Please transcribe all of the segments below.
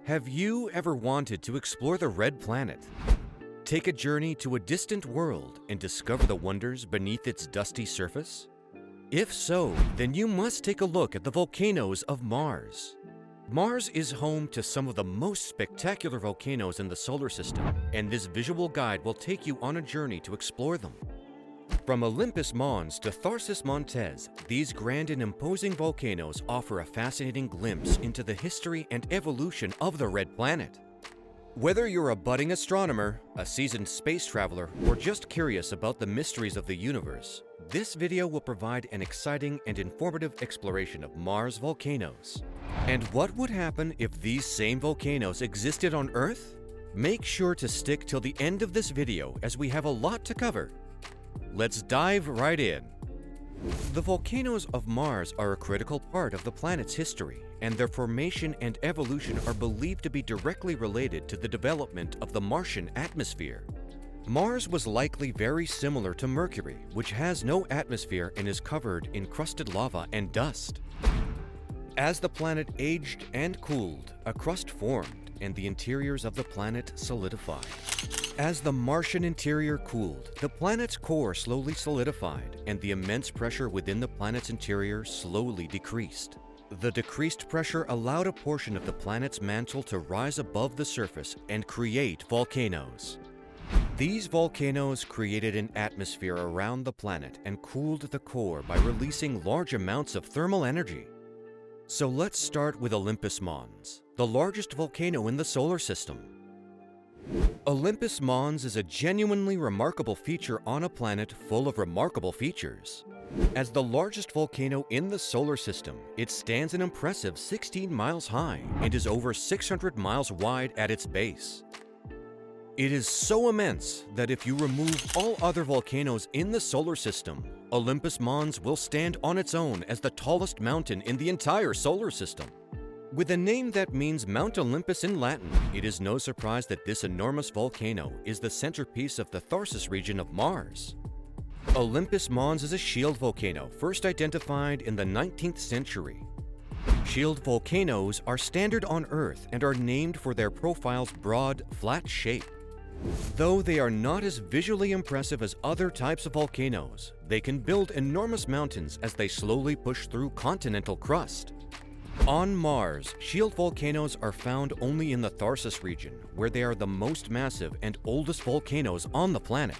Have you ever wanted to explore the red planet? Take a journey to a distant world and discover the wonders beneath its dusty surface? If so, then you must take a look at the volcanoes of Mars. Mars is home to some of the most spectacular volcanoes in the solar system, and this visual guide will take you on a journey to explore them. From Olympus Mons to Tharsis Montes, these grand and imposing volcanoes offer a fascinating glimpse into the history and evolution of the red planet. Whether you're a budding astronomer, a seasoned space traveler, or just curious about the mysteries of the universe, this video will provide an exciting and informative exploration of Mars volcanoes. And what would happen if these same volcanoes existed on Earth? Make sure to stick till the end of this video as we have a lot to cover. Let's dive right in. The volcanoes of Mars are a critical part of the planet's history, and their formation and evolution are believed to be directly related to the development of the Martian atmosphere. Mars was likely very similar to Mercury, which has no atmosphere and is covered in crusted lava and dust. As the planet aged and cooled, a crust formed, and the interiors of the planet solidified. As the Martian interior cooled, the planet's core slowly solidified, and the immense pressure within the planet's interior slowly decreased. The decreased pressure allowed a portion of the planet's mantle to rise above the surface and create volcanoes. These volcanoes created an atmosphere around the planet and cooled the core by releasing large amounts of thermal energy. So let's start with Olympus Mons, the largest volcano in the solar system. Olympus Mons is a genuinely remarkable feature on a planet full of remarkable features. As the largest volcano in the solar system, it stands an impressive 16 miles high and is over 600 miles wide at its base. It is so immense that if you remove all other volcanoes in the solar system, Olympus Mons will stand on its own as the tallest mountain in the entire solar system. With a name that means Mount Olympus in Latin, it is no surprise that this enormous volcano is the centerpiece of the Tharsis region of Mars. Olympus Mons is a shield volcano first identified in the 19th century. Shield volcanoes are standard on Earth and are named for their profile's broad, flat shape. Though they are not as visually impressive as other types of volcanoes, they can build enormous mountains as they slowly push through continental crust. On Mars, shield volcanoes are found only in the Tharsis region, where they are the most massive and oldest volcanoes on the planet.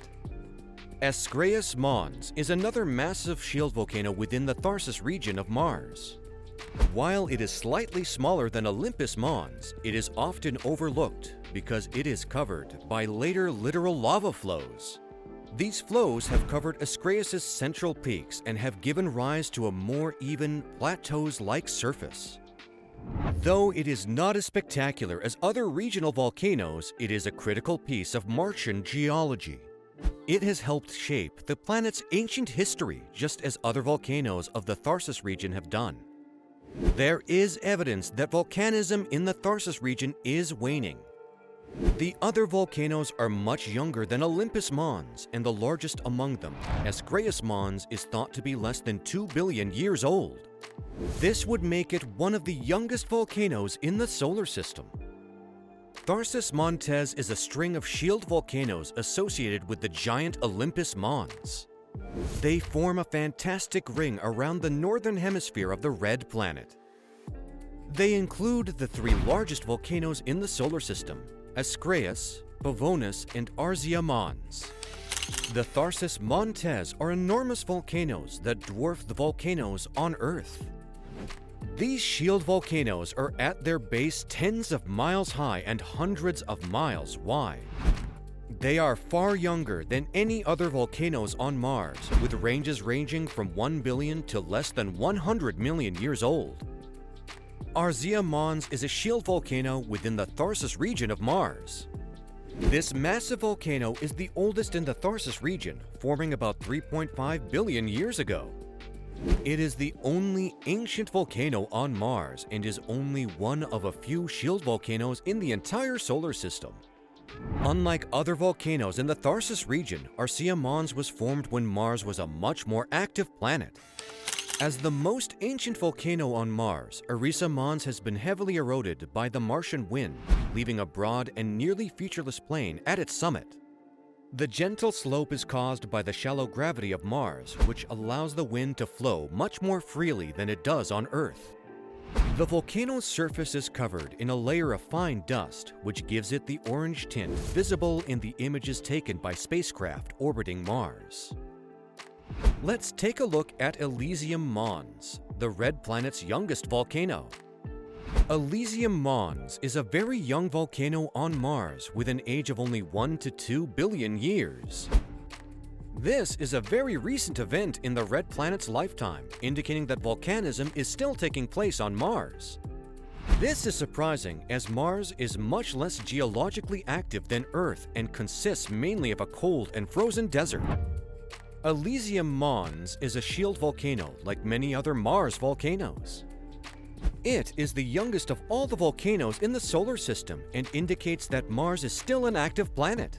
Olympus Mons is another massive shield volcano within the Tharsis region of Mars. While it is slightly smaller than Olympus Mons, it is often overlooked because it is covered by later literal lava flows. These flows have covered Olympus' central peaks and have given rise to a more even, plateaus-like surface. Though it is not as spectacular as other regional volcanoes, it is a critical piece of Martian geology. It has helped shape the planet's ancient history, just as other volcanoes of the Tharsis region have done. There is evidence that volcanism in the Tharsis region is waning. The other volcanoes are much younger than Olympus Mons, and the largest among them, Olympus Mons, is thought to be less than 2 billion years old. This would make it one of the youngest volcanoes in the solar system. Tharsis Montes is a string of shield volcanoes associated with the giant Olympus Mons. They form a fantastic ring around the northern hemisphere of the red planet. They include the three largest volcanoes in the solar system: Ascraeus, Pavonis, and Olympus Mons. The Tharsis Montes are enormous volcanoes that dwarf the volcanoes on Earth. These shield volcanoes are at their base tens of miles high and hundreds of miles wide. They are far younger than any other volcanoes on Mars, with ranges ranging from 1 billion to less than 100 million years old. Olympus Mons is a shield volcano within the Tharsis region of Mars. This massive volcano is the oldest in the Tharsis region, forming about 3.5 billion years ago. It is the only ancient volcano on Mars and is only one of a few shield volcanoes in the entire solar system. Unlike other volcanoes in the Tharsis region, Olympus Mons was formed when Mars was a much more active planet. As the most ancient volcano on Mars, Olympus Mons has been heavily eroded by the Martian wind, leaving a broad and nearly featureless plain at its summit. The gentle slope is caused by the shallow gravity of Mars, which allows the wind to flow much more freely than it does on Earth. The volcano's surface is covered in a layer of fine dust, which gives it the orange tint visible in the images taken by spacecraft orbiting Mars. Let's take a look at Olympus Mons, the red planet's youngest volcano. Olympus Mons is a very young volcano on Mars with an age of only 1 to 2 billion years. This is a very recent event in the red planet's lifetime, indicating that volcanism is still taking place on Mars. This is surprising as Mars is much less geologically active than Earth and consists mainly of a cold and frozen desert. Olympus Mons is a shield volcano like many other Mars volcanoes. It is the youngest of all the volcanoes in the solar system and indicates that Mars is still an active planet.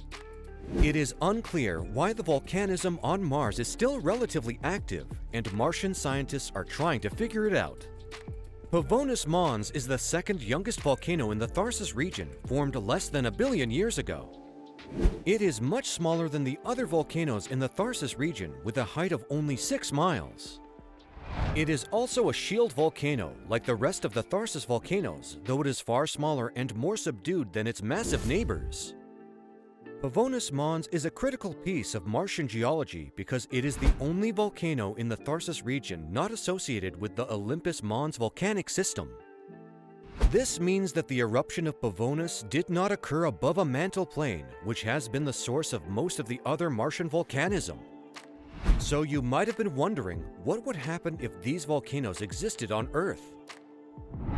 It is unclear why the volcanism on Mars is still relatively active, and Martian scientists are trying to figure it out. Olympus Mons is the second youngest volcano in the Tharsis region, formed less than 1 billion years ago. It is much smaller than the other volcanoes in the Tharsis region, with a height of only 6 miles. It is also a shield volcano, like the rest of the Tharsis volcanoes, though it is far smaller and more subdued than its massive neighbors. Olympus Mons is a critical piece of Martian geology because it is the only volcano in the Tharsis region not associated with the Olympus Mons volcanic system. This means that the eruption of Olympus did not occur above a mantle plain, which has been the source of most of the other Martian volcanism. So you might have been wondering what would happen if these volcanoes existed on Earth.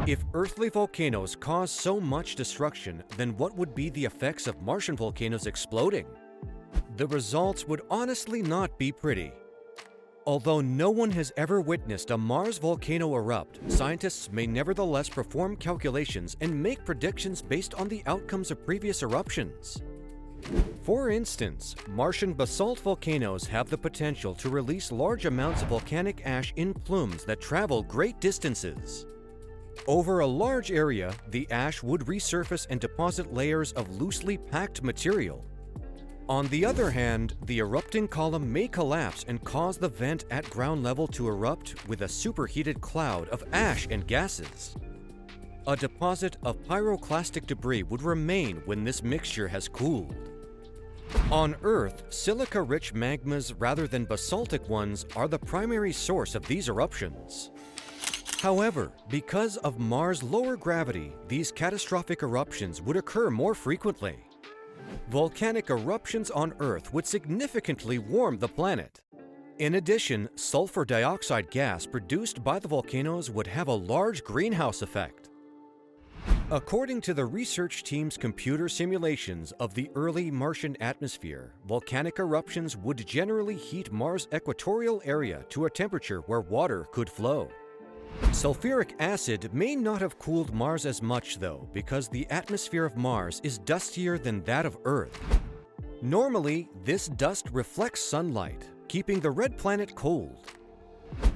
If earthly volcanoes cause so much destruction, then what would be the effects of Martian volcanoes exploding? The results would honestly not be pretty. Although no one has ever witnessed a Mars volcano erupt, scientists may nevertheless perform calculations and make predictions based on the outcomes of previous eruptions. For instance, Martian basalt volcanoes have the potential to release large amounts of volcanic ash in plumes that travel great distances. Over a large area, the ash would resurface and deposit layers of loosely packed material. On the other hand, the erupting column may collapse and cause the vent at ground level to erupt with a superheated cloud of ash and gases. A deposit of pyroclastic debris would remain when this mixture has cooled. On Earth, silica-rich magmas rather than basaltic ones are the primary source of these eruptions. However, because of Mars' lower gravity, these catastrophic eruptions would occur more frequently. Volcanic eruptions on Earth would significantly warm the planet. In addition, sulfur dioxide gas produced by the volcanoes would have a large greenhouse effect. According to the research team's computer simulations of the early Martian atmosphere, volcanic eruptions would generally heat Mars' equatorial area to a temperature where water could flow. Sulfuric acid may not have cooled Mars as much, though, because the atmosphere of Mars is dustier than that of Earth. Normally, this dust reflects sunlight, keeping the red planet cold.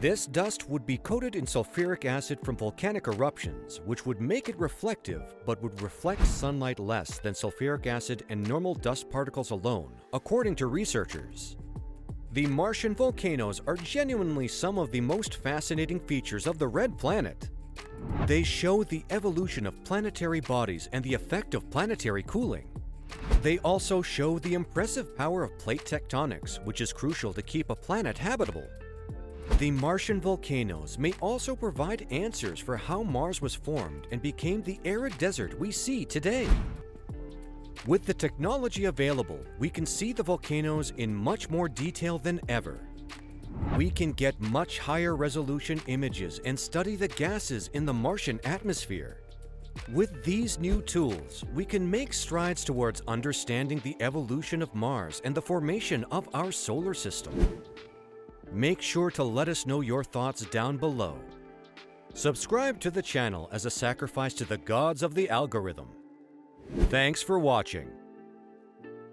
This dust would be coated in sulfuric acid from volcanic eruptions, which would make it reflective, but would reflect sunlight less than sulfuric acid and normal dust particles alone, according to researchers. The Martian volcanoes are genuinely some of the most fascinating features of the red planet. They show the evolution of planetary bodies and the effect of planetary cooling. They also show the impressive power of plate tectonics, which is crucial to keep a planet habitable. The Martian volcanoes may also provide answers for how Mars was formed and became the arid desert we see today. With the technology available, we can see the volcanoes in much more detail than ever. We can get much higher resolution images and study the gases in the Martian atmosphere. With these new tools, we can make strides towards understanding the evolution of Mars and the formation of our solar system. Make sure to let us know your thoughts down below. Subscribe to the channel as a sacrifice to the gods of the algorithm. Thanks for watching.